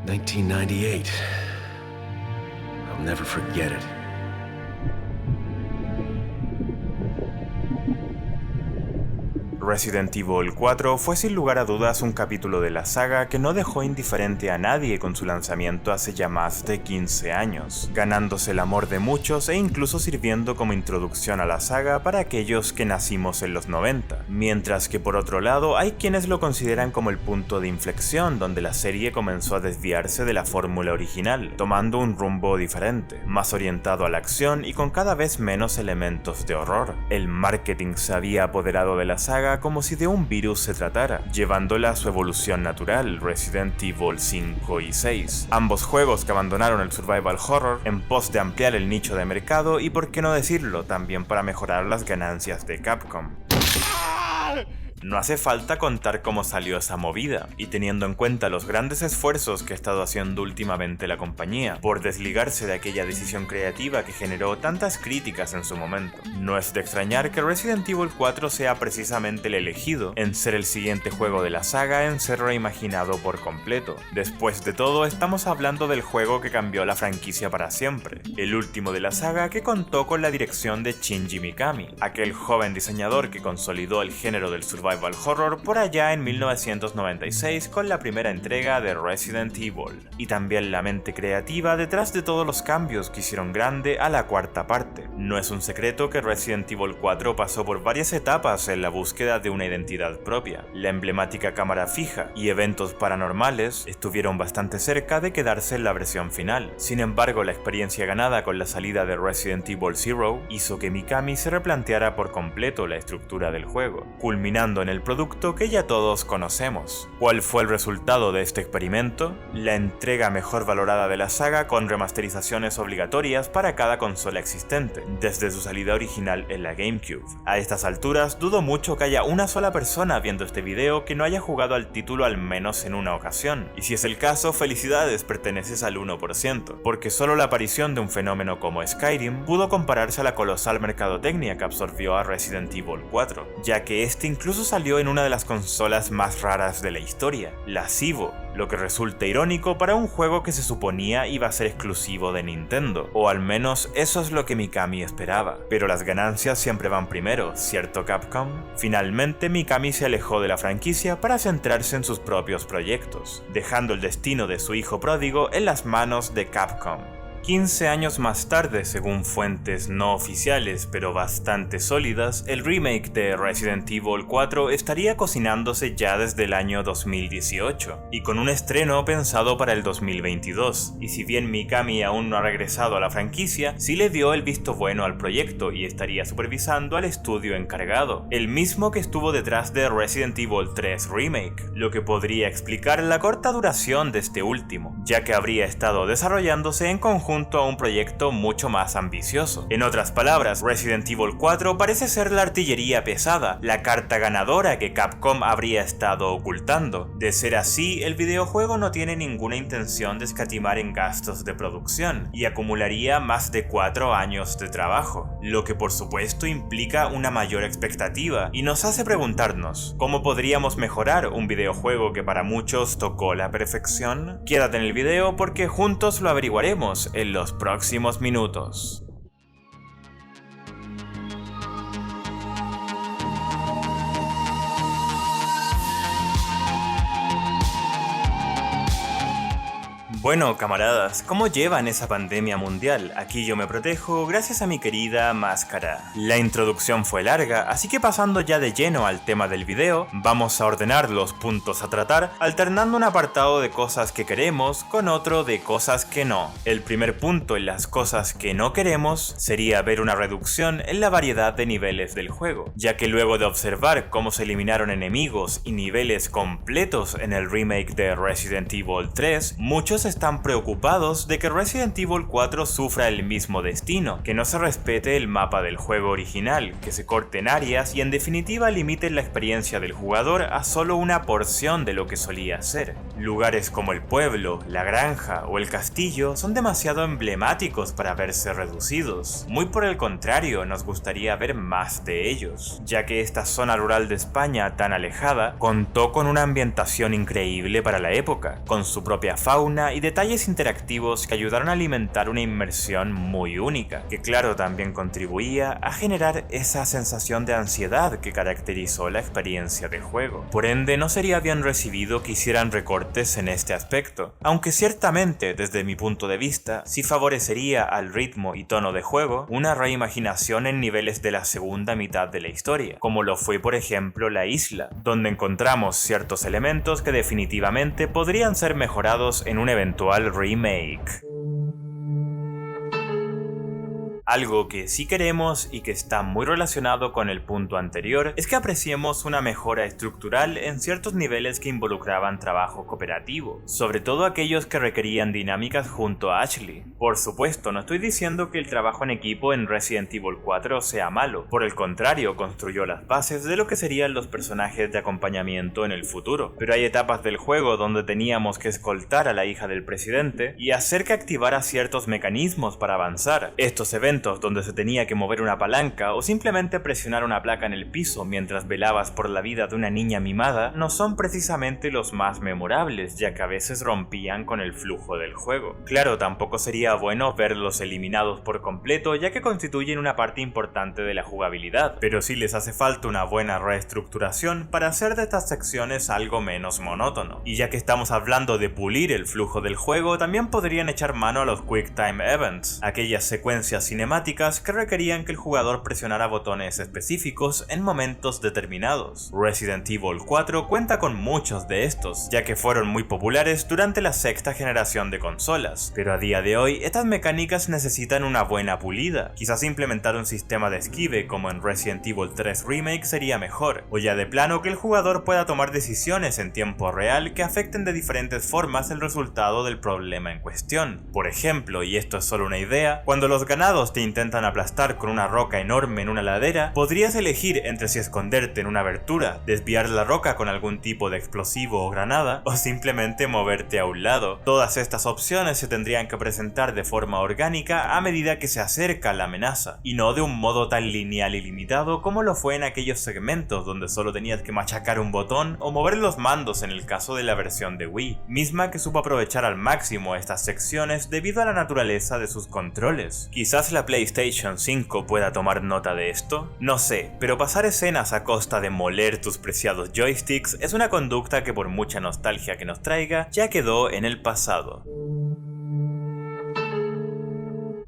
1998. I'll never forget it. Resident Evil 4 fue sin lugar a dudas un capítulo de la saga que no dejó indiferente a nadie con su lanzamiento hace ya más de 15 años, ganándose el amor de muchos e incluso sirviendo como introducción a la saga para aquellos que nacimos en los 90, mientras que por otro lado hay quienes lo consideran como el punto de inflexión donde la serie comenzó a desviarse de la fórmula original, tomando un rumbo diferente, más orientado a la acción y con cada vez menos elementos de horror. El marketing se había apoderado de la saga como si de un virus se tratara, llevándola a su evolución natural, Resident Evil 5 y 6. Ambos juegos que abandonaron el survival horror en pos de ampliar el nicho de mercado y, por qué no decirlo, también para mejorar las ganancias de Capcom. No hace falta contar cómo salió esa movida, y teniendo en cuenta los grandes esfuerzos que ha estado haciendo últimamente la compañía por desligarse de aquella decisión creativa que generó tantas críticas en su momento, no es de extrañar que Resident Evil 4 sea precisamente el elegido en ser el siguiente juego de la saga en ser reimaginado por completo. Después de todo, estamos hablando del juego que cambió la franquicia para siempre, el último de la saga que contó con la dirección de Shinji Mikami, aquel joven diseñador que consolidó el género del survival horror por allá en 1996 con la primera entrega de Resident Evil, y también la mente creativa detrás de todos los cambios que hicieron grande a la cuarta parte. No es un secreto que Resident Evil 4 pasó por varias etapas en la búsqueda de una identidad propia. La emblemática cámara fija y eventos paranormales estuvieron bastante cerca de quedarse en la versión final. Sin embargo, la experiencia ganada con la salida de Resident Evil Zero hizo que Mikami se replanteara por completo la estructura del juego, culminando en el producto que ya todos conocemos. ¿Cuál fue el resultado de este experimento? La entrega mejor valorada de la saga con remasterizaciones obligatorias para cada consola existente, desde su salida original en la GameCube. A estas alturas, dudo mucho que haya una sola persona viendo este video que no haya jugado al título al menos en una ocasión, y si es el caso, felicidades, perteneces al 1%, porque solo la aparición de un fenómeno como Skyrim pudo compararse a la colosal mercadotecnia que absorbió a Resident Evil 4, ya que este incluso salió en una de las consolas más raras de la historia, la Civo, lo que resulta irónico para un juego que se suponía iba a ser exclusivo de Nintendo, o al menos eso es lo que Mikami esperaba. Pero las ganancias siempre van primero, ¿cierto Capcom? Finalmente Mikami se alejó de la franquicia para centrarse en sus propios proyectos, dejando el destino de su hijo pródigo en las manos de Capcom. 15 años más tarde, según fuentes no oficiales pero bastante sólidas, el remake de Resident Evil 4 estaría cocinándose ya desde el año 2018, y con un estreno pensado para el 2022, y si bien Mikami aún no ha regresado a la franquicia, sí le dio el visto bueno al proyecto y estaría supervisando al estudio encargado, el mismo que estuvo detrás de Resident Evil 3 Remake, lo que podría explicar la corta duración de este último, ya que habría estado desarrollándose en conjunto a un proyecto mucho más ambicioso. En otras palabras, Resident Evil 4 parece ser la artillería pesada, la carta ganadora que Capcom habría estado ocultando. De ser así, el videojuego no tiene ninguna intención de escatimar en gastos de producción y acumularía más de 4 años de trabajo, lo que por supuesto implica una mayor expectativa y nos hace preguntarnos, ¿cómo podríamos mejorar un videojuego que para muchos tocó la perfección? Quédate en el video porque juntos lo averiguaremos en los próximos minutos. Bueno, camaradas, ¿cómo llevan esa pandemia mundial? Aquí yo me protejo gracias a mi querida máscara. La introducción fue larga, así que pasando ya de lleno al tema del video, vamos a ordenar los puntos a tratar, alternando un apartado de cosas que queremos con otro de cosas que no. El primer punto en las cosas que no queremos sería ver una reducción en la variedad de niveles del juego, ya que luego de observar cómo se eliminaron enemigos y niveles completos en el remake de Resident Evil 3, muchos están preocupados de que Resident Evil 4 sufra el mismo destino, que no se respete el mapa del juego original, que se corten áreas y en definitiva limiten la experiencia del jugador a solo una porción de lo que solía ser. Lugares como el pueblo, la granja o el castillo son demasiado emblemáticos para verse reducidos. Muy por el contrario, nos gustaría ver más de ellos, ya que esta zona rural de España tan alejada contó con una ambientación increíble para la época, con su propia fauna y detalles interactivos que ayudaron a alimentar una inmersión muy única, que claro también contribuía a generar esa sensación de ansiedad que caracterizó la experiencia de juego. Por ende, no sería bien recibido que hicieran recortes en este aspecto, aunque ciertamente desde mi punto de vista sí favorecería al ritmo y tono de juego una reimaginación en niveles de la segunda mitad de la historia, como lo fue por ejemplo la isla, donde encontramos ciertos elementos que definitivamente podrían ser mejorados en un eventual remake. Algo que sí queremos y que está muy relacionado con el punto anterior es que apreciemos una mejora estructural en ciertos niveles que involucraban trabajo cooperativo, sobre todo aquellos que requerían dinámicas junto a Ashley. Por supuesto, no estoy diciendo que el trabajo en equipo en Resident Evil 4 sea malo, por el contrario, construyó las bases de lo que serían los personajes de acompañamiento en el futuro, pero hay etapas del juego donde teníamos que escoltar a la hija del presidente y hacer que activara ciertos mecanismos para avanzar. Estos eventos donde se tenía que mover una palanca o simplemente presionar una placa en el piso mientras velabas por la vida de una niña mimada no son precisamente los más memorables, ya que a veces rompían con el flujo del juego. Claro, tampoco sería bueno verlos eliminados por completo, ya que constituyen una parte importante de la jugabilidad, pero sí les hace falta una buena reestructuración para hacer de estas secciones algo menos monótono. Y ya que estamos hablando de pulir el flujo del juego, también podrían echar mano a los Quick Time Events, aquellas secuencias cinemáticas que requerían que el jugador presionara botones específicos en momentos determinados. Resident Evil 4 cuenta con muchos de estos, ya que fueron muy populares durante la sexta generación de consolas, pero a día de hoy estas mecánicas necesitan una buena pulida. Quizás implementar un sistema de esquive como en Resident Evil 3 Remake sería mejor, o ya de plano que el jugador pueda tomar decisiones en tiempo real que afecten de diferentes formas el resultado del problema en cuestión. Por ejemplo, y esto es solo una idea, cuando los ganados te intentan aplastar con una roca enorme en una ladera, podrías elegir entre si esconderte en una abertura, desviar la roca con algún tipo de explosivo o granada, o simplemente moverte a un lado. Todas estas opciones se tendrían que presentar de forma orgánica a medida que se acerca la amenaza, y no de un modo tan lineal y limitado como lo fue en aquellos segmentos donde solo tenías que machacar un botón o mover los mandos en el caso de la versión de Wii, misma que supo aprovechar al máximo estas secciones debido a la naturaleza de sus controles. Quizás la PlayStation 5 pueda tomar nota de esto, no sé, pero pasar escenas a costa de moler tus preciados joysticks es una conducta que por mucha nostalgia que nos traiga, ya quedó en el pasado.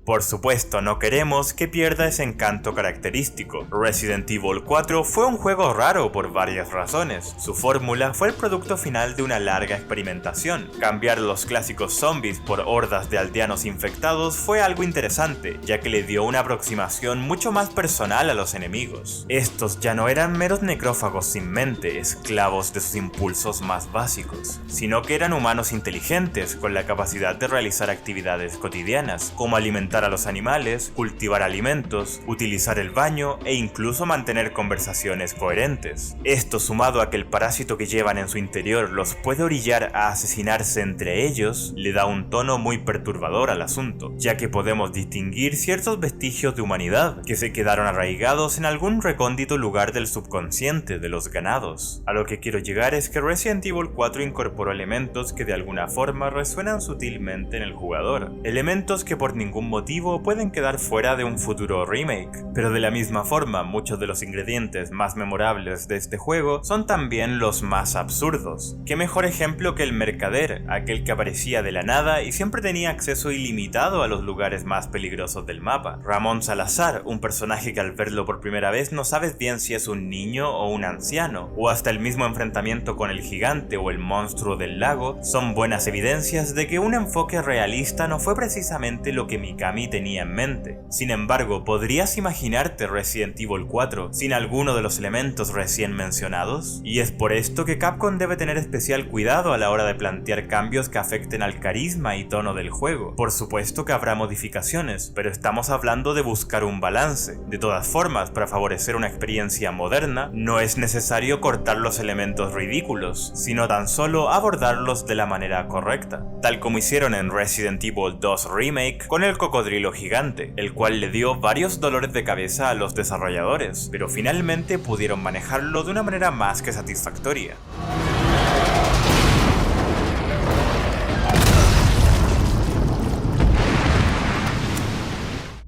Por supuesto, no queremos que pierda ese encanto característico. Resident Evil 4 fue un juego raro por varias razones. Su fórmula fue el producto final de una larga experimentación. Cambiar los clásicos zombies por hordas de aldeanos infectados fue algo interesante, ya que le dio una aproximación mucho más personal a los enemigos. Estos ya no eran meros necrófagos sin mente, esclavos de sus impulsos más básicos, sino que eran humanos inteligentes con la capacidad de realizar actividades cotidianas, como alimentar a los animales, cultivar alimentos, utilizar el baño e incluso mantener conversaciones coherentes. Esto, sumado a que el parásito que llevan en su interior los puede orillar a asesinarse entre ellos, le da un tono muy perturbador al asunto, ya que podemos distinguir ciertos vestigios de humanidad que se quedaron arraigados en algún recóndito lugar del subconsciente de los ganados. A lo que quiero llegar es que Resident Evil 4 incorporó elementos que de alguna forma resuenan sutilmente en el jugador, elementos que por ningún motivo pueden quedar fuera de un futuro remake, pero de la misma forma muchos de los ingredientes más memorables de este juego son también los más absurdos. ¿Qué mejor ejemplo que el mercader, aquel que aparecía de la nada y siempre tenía acceso ilimitado a los lugares más peligrosos del mapa? Ramón Salazar, un personaje que al verlo por primera vez no sabes bien si es un niño o un anciano, o hasta el mismo enfrentamiento con el gigante o el monstruo del lago, son buenas evidencias de que un enfoque realista no fue precisamente lo que Mikami Mikami tenía en mente. Sin embargo, ¿podrías imaginarte Resident Evil 4 sin alguno de los elementos recién mencionados? Y es por esto que Capcom debe tener especial cuidado a la hora de plantear cambios que afecten al carisma y tono del juego. Por supuesto que habrá modificaciones, pero estamos hablando de buscar un balance. De todas formas, para favorecer una experiencia moderna, no es necesario cortar los elementos ridículos, sino tan solo abordarlos de la manera correcta, tal como hicieron en Resident Evil 2 Remake con el cocodrilo gigante, el cual le dio varios dolores de cabeza a los desarrolladores, pero finalmente pudieron manejarlo de una manera más que satisfactoria.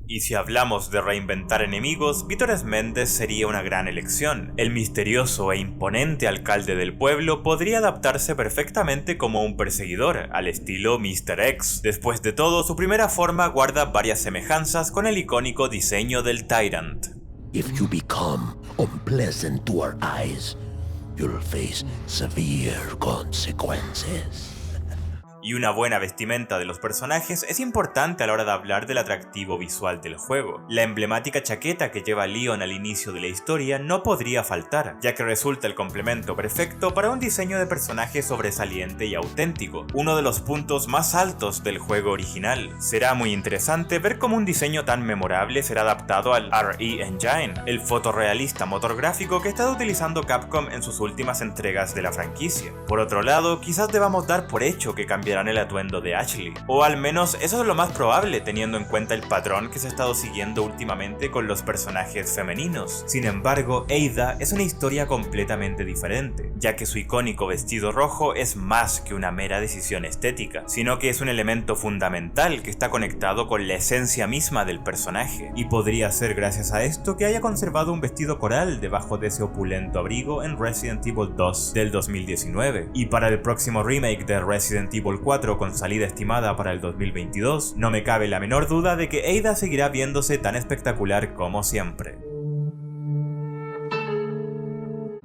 Y si hablamos de reinventar enemigos, Vítor Méndez sería una gran elección. El misterioso e imponente alcalde del pueblo podría adaptarse perfectamente como un perseguidor, al estilo Mr. X. Después de todo, su primera forma guarda varias semejanzas con el icónico diseño del Tyrant. If you become unpleasant to our eyes, you'll face severe consequences. Y una buena vestimenta de los personajes es importante a la hora de hablar del atractivo visual del juego. La emblemática chaqueta que lleva Leon al inicio de la historia no podría faltar, ya que resulta el complemento perfecto para un diseño de personaje sobresaliente y auténtico, uno de los puntos más altos del juego original. Será muy interesante ver cómo un diseño tan memorable será adaptado al RE Engine, el fotorrealista motor gráfico que ha estado utilizando Capcom en sus últimas entregas de la franquicia. Por otro lado, quizás debamos dar por hecho que cambiarán el atuendo de Ashley, o al menos eso es lo más probable teniendo en cuenta el patrón que se ha estado siguiendo últimamente con los personajes femeninos. Sin embargo, Ada es una historia completamente diferente, ya que su icónico vestido rojo es más que una mera decisión estética, sino que es un elemento fundamental que está conectado con la esencia misma del personaje, y podría ser gracias a esto que haya conservado un vestido coral debajo de ese opulento abrigo en Resident Evil 2 del 2019, y para el próximo remake de Resident Evil 4 con salida estimada para el 2022, no me cabe la menor duda de que Ada seguirá viéndose tan espectacular como siempre.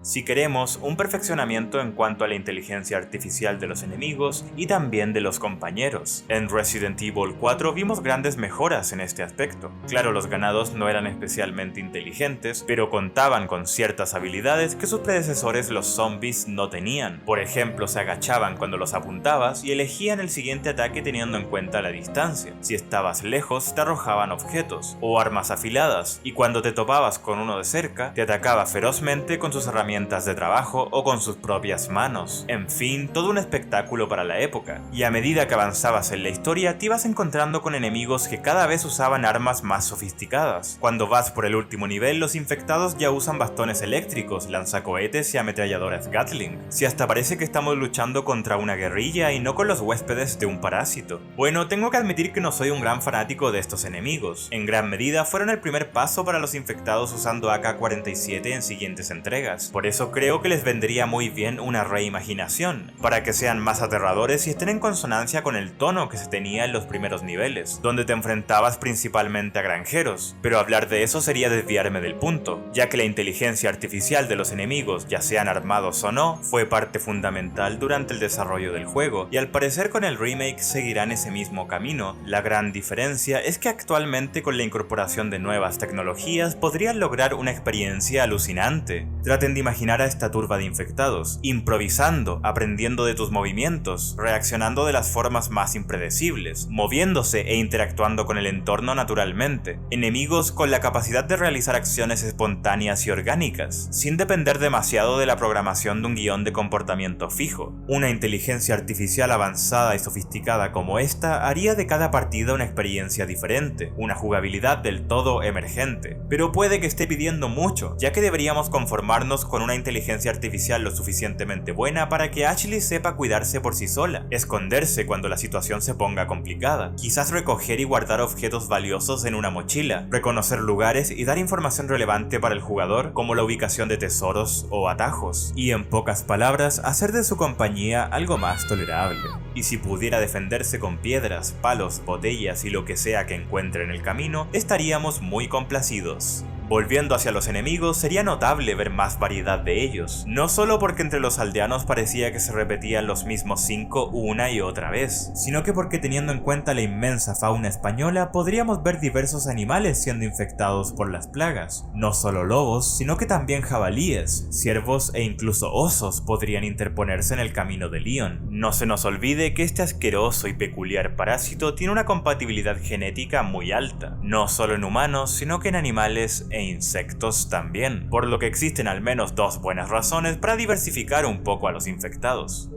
Si queremos un perfeccionamiento en cuanto a la inteligencia artificial de los enemigos y también de los compañeros. En Resident Evil 4 vimos grandes mejoras en este aspecto. Claro, los ganados no eran especialmente inteligentes, pero contaban con ciertas habilidades que sus predecesores los zombies no tenían. Por ejemplo, se agachaban cuando los apuntabas y elegían el siguiente ataque teniendo en cuenta la distancia. Si estabas lejos, te arrojaban objetos o armas afiladas, y cuando te topabas con uno de cerca, te atacaba ferozmente con sus herramientas de trabajo o con sus propias manos. En fin, todo un espectáculo para la época. Y a medida que avanzabas en la historia, te ibas encontrando con enemigos que cada vez usaban armas más sofisticadas. Cuando vas por el último nivel, los infectados ya usan bastones eléctricos, lanzacohetes y ametralladoras Gatling. Si hasta parece que estamos luchando contra una guerrilla y no con los huéspedes de un parásito. Bueno, tengo que admitir que no soy un gran fanático de estos enemigos. En gran medida fueron el primer paso para los infectados usando AK-47 en siguientes entregas. Por eso creo que les vendría muy bien una reimaginación, para que sean más aterradores y estén en consonancia con el tono que se tenía en los primeros niveles, donde te enfrentabas principalmente a granjeros. Pero hablar de eso sería desviarme del punto, ya que la inteligencia artificial de los enemigos, ya sean armados o no, fue parte fundamental durante el desarrollo del juego, y al parecer con el remake seguirán ese mismo camino. La gran diferencia es que actualmente con la incorporación de nuevas tecnologías podrían lograr una experiencia alucinante. Traten de imaginar a esta turba de infectados, improvisando, aprendiendo de tus movimientos, reaccionando de las formas más impredecibles, moviéndose e interactuando con el entorno naturalmente. Enemigos con la capacidad de realizar acciones espontáneas y orgánicas, sin depender demasiado de la programación de un guión de comportamiento fijo. Una inteligencia artificial avanzada y sofisticada como esta haría de cada partida una experiencia diferente, una jugabilidad del todo emergente. Pero puede que esté pidiendo mucho, ya que deberíamos conformarnos con una inteligencia artificial lo suficientemente buena para que Ashley sepa cuidarse por sí sola, esconderse cuando la situación se ponga complicada, quizás recoger y guardar objetos valiosos en una mochila, reconocer lugares y dar información relevante para el jugador como la ubicación de tesoros o atajos, y en pocas palabras hacer de su compañía algo más tolerable. Y si pudiera defenderse con piedras, palos, botellas y lo que sea que encuentre en el camino, estaríamos muy complacidos. Volviendo hacia los enemigos, sería notable ver más variedad de ellos, no solo porque entre los aldeanos parecía que se repetían los mismos 5 una y otra vez, sino que porque teniendo en cuenta la inmensa fauna española podríamos ver diversos animales siendo infectados por las plagas. No solo lobos, sino que también jabalíes, ciervos e incluso osos podrían interponerse en el camino de Leon. No se nos olvide que este asqueroso y peculiar parásito tiene una compatibilidad genética muy alta, no solo en humanos, sino que en animales e insectos también, por lo que existen al menos dos buenas razones para diversificar un poco a los infectados.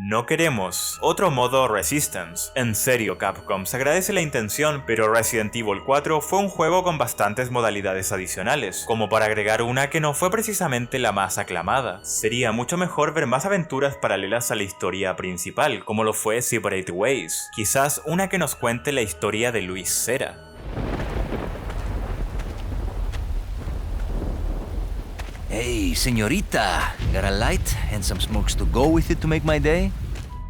No queremos otro modo Resistance. En serio, Capcom, se agradece la intención, pero Resident Evil 4 fue un juego con bastantes modalidades adicionales, como para agregar una que no fue precisamente la más aclamada. Sería mucho mejor ver más aventuras paralelas a la historia principal, como lo fue Separate Ways. Quizás una que nos cuente la historia de Luis Cera. Hey, señorita, got a light and some smokes to go with it to make my day?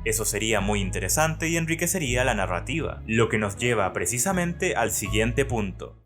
Eso sería muy interesante y enriquecería la narrativa, lo que nos lleva precisamente al siguiente punto.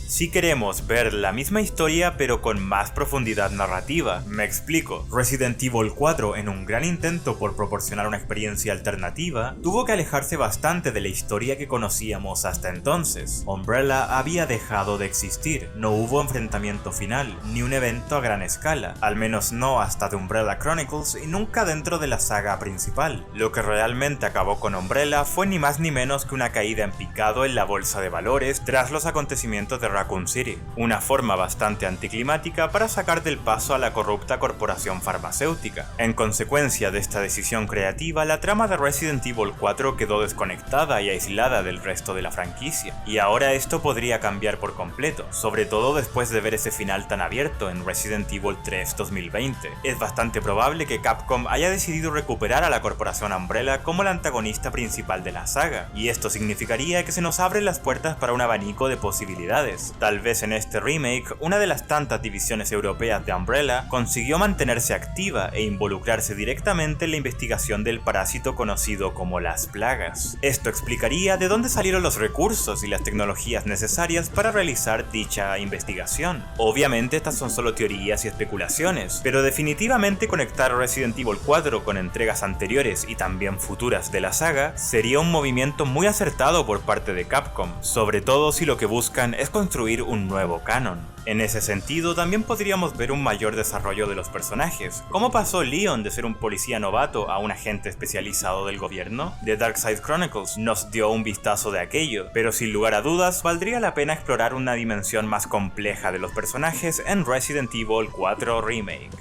Si queremos ver la misma historia pero con más profundidad narrativa, me explico. Resident Evil 4, en un gran intento por proporcionar una experiencia alternativa, tuvo que alejarse bastante de la historia que conocíamos hasta entonces. Umbrella había dejado de existir, no hubo enfrentamiento final, ni un evento a gran escala, al menos no hasta The Umbrella Chronicles y nunca dentro de la saga principal. Lo que realmente acabó con Umbrella fue ni más ni menos que una caída en picado en la bolsa de valores tras los acontecimientos de Raccoon City, una forma bastante anticlimática para sacar del paso a la corrupta corporación farmacéutica. En consecuencia de esta decisión creativa, la trama de Resident Evil 4 quedó desconectada y aislada del resto de la franquicia, y ahora esto podría cambiar por completo, sobre todo después de ver ese final tan abierto en Resident Evil 3 2020. Es bastante probable que Capcom haya decidido recuperar a la corporación Umbrella como la antagonista principal de la saga, y esto significaría que se nos abren las puertas para un abanico de posibilidades. Tal vez en este remake, una de las tantas divisiones europeas de Umbrella consiguió mantenerse activa e involucrarse directamente en la investigación del parásito conocido como las plagas. Esto explicaría de dónde salieron los recursos y las tecnologías necesarias para realizar dicha investigación. Obviamente estas son solo teorías y especulaciones, pero definitivamente conectar Resident Evil 4 con entregas anteriores y también futuras de la saga sería un movimiento muy acertado por parte de Capcom, sobre todo si lo que buscan es construir un nuevo canon. En ese sentido, también podríamos ver un mayor desarrollo de los personajes. ¿Cómo pasó Leon de ser un policía novato a un agente especializado del gobierno? The Dark Side Chronicles nos dio un vistazo de aquello, pero sin lugar a dudas, valdría la pena explorar una dimensión más compleja de los personajes en Resident Evil 4 Remake.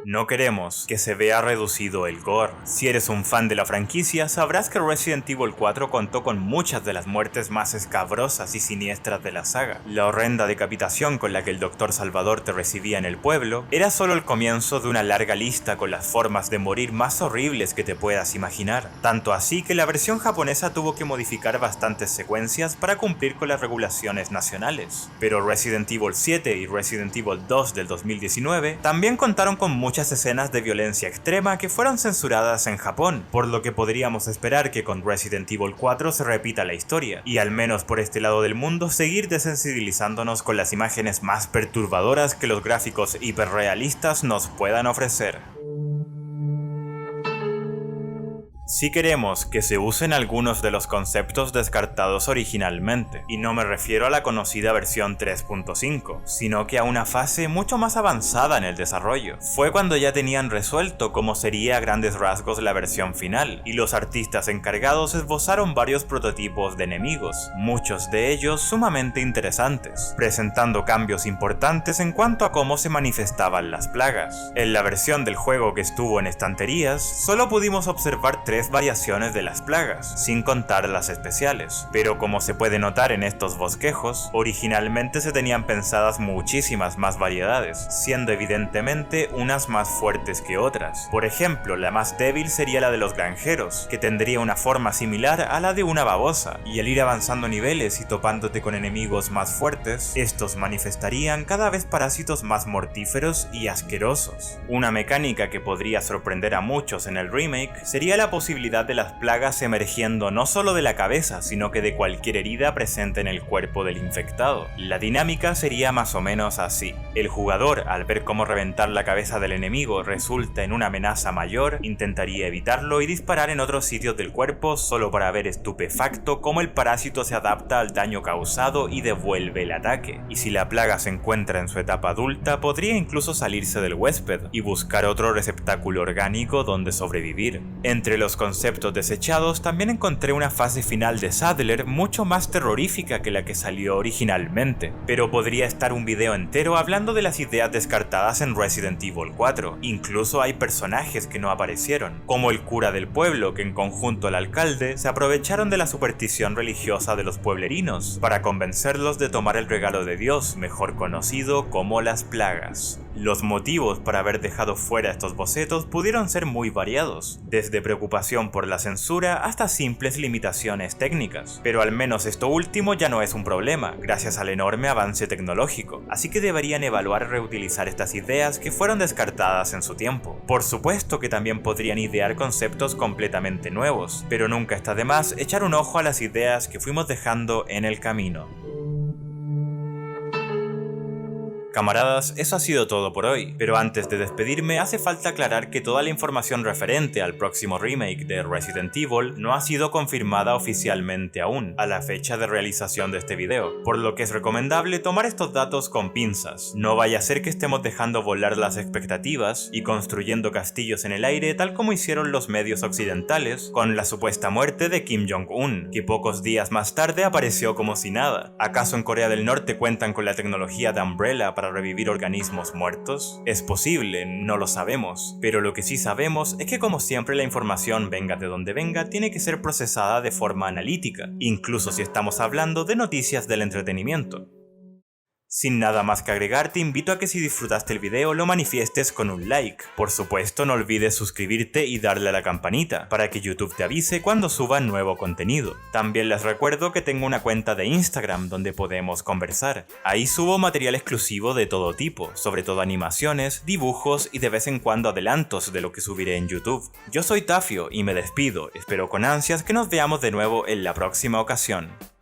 No queremos que se vea reducido el gore. Si eres un fan de la franquicia, sabrás que Resident Evil 4 contó con muchas de las muertes más escabrosas y siniestras de la saga. La horrenda decapitación con la que el Dr. Salvador te recibía en el pueblo era solo el comienzo de una larga lista con las formas de morir más horribles que te puedas imaginar. Tanto así que la versión japonesa tuvo que modificar bastantes secuencias para cumplir con las regulaciones nacionales. Pero Resident Evil 7 y Resident Evil 2 del 2019 también contaron con muchas escenas de violencia extrema que fueron censuradas en Japón, por lo que podríamos esperar que con Resident Evil 4 se repita la historia, y al menos por este lado del mundo seguir desensibilizándonos con las imágenes más perturbadoras que los gráficos hiperrealistas nos puedan ofrecer. Si queremos que se usen algunos de los conceptos descartados originalmente, y no me refiero a la conocida versión 3.5, sino que a una fase mucho más avanzada en el desarrollo. Fue cuando ya tenían resuelto cómo sería a grandes rasgos la versión final, y los artistas encargados esbozaron varios prototipos de enemigos, muchos de ellos sumamente interesantes, presentando cambios importantes en cuanto a cómo se manifestaban las plagas. En la versión del juego que estuvo en estanterías, solo pudimos observar 3 variaciones de las plagas, sin contar las especiales, pero como se puede notar en estos bosquejos, originalmente se tenían pensadas muchísimas más variedades, siendo evidentemente unas más fuertes que otras. Por ejemplo, la más débil sería la de los granjeros, que tendría una forma similar a la de una babosa, y al ir avanzando niveles y topándote con enemigos más fuertes, estos manifestarían cada vez parásitos más mortíferos y asquerosos. Una mecánica que podría sorprender a muchos en el remake sería la posibilidad posibilidad de las plagas emergiendo no solo de la cabeza, sino que de cualquier herida presente en el cuerpo del infectado. La dinámica sería más o menos así. El jugador, al ver cómo reventar la cabeza del enemigo resulta en una amenaza mayor, intentaría evitarlo y disparar en otros sitios del cuerpo solo para ver estupefacto cómo el parásito se adapta al daño causado y devuelve el ataque. Y si la plaga se encuentra en su etapa adulta, podría incluso salirse del huésped y buscar otro receptáculo orgánico donde sobrevivir. Entre los conceptos desechados también encontré una fase final de Sadler mucho más terrorífica que la que salió originalmente, pero podría estar un video entero hablando de las ideas descartadas en Resident Evil 4. Incluso hay personajes que no aparecieron, como el cura del pueblo que en conjunto al alcalde se aprovecharon de la superstición religiosa de los pueblerinos para convencerlos de tomar el regalo de Dios, mejor conocido como las plagas. Los motivos para haber dejado fuera estos bocetos pudieron ser muy variados, desde preocupación por la censura hasta simples limitaciones técnicas, pero al menos esto último ya no es un problema, gracias al enorme avance tecnológico, así que deberían evaluar reutilizar estas ideas que fueron descartadas en su tiempo. Por supuesto que también podrían idear conceptos completamente nuevos, pero nunca está de más echar un ojo a las ideas que fuimos dejando en el camino. Camaradas, eso ha sido todo por hoy, pero antes de despedirme hace falta aclarar que toda la información referente al próximo remake de Resident Evil no ha sido confirmada oficialmente aún, a la fecha de realización de este video, por lo que es recomendable tomar estos datos con pinzas. No vaya a ser que estemos dejando volar las expectativas y construyendo castillos en el aire tal como hicieron los medios occidentales con la supuesta muerte de Kim Jong-un, que pocos días más tarde apareció como si nada. ¿Acaso en Corea del Norte cuentan con la tecnología de Umbrella para revivir organismos muertos? Es posible, no lo sabemos, pero lo que sí sabemos es que como siempre la información, venga de donde venga, tiene que ser procesada de forma analítica, incluso si estamos hablando de noticias del entretenimiento. Sin nada más que agregar, te invito a que si disfrutaste el video lo manifiestes con un like. Por supuesto, no olvides suscribirte y darle a la campanita, para que YouTube te avise cuando suba nuevo contenido. También les recuerdo que tengo una cuenta de Instagram donde podemos conversar. Ahí subo material exclusivo de todo tipo, sobre todo animaciones, dibujos y de vez en cuando adelantos de lo que subiré en YouTube. Yo soy Tafio y me despido, espero con ansias que nos veamos de nuevo en la próxima ocasión.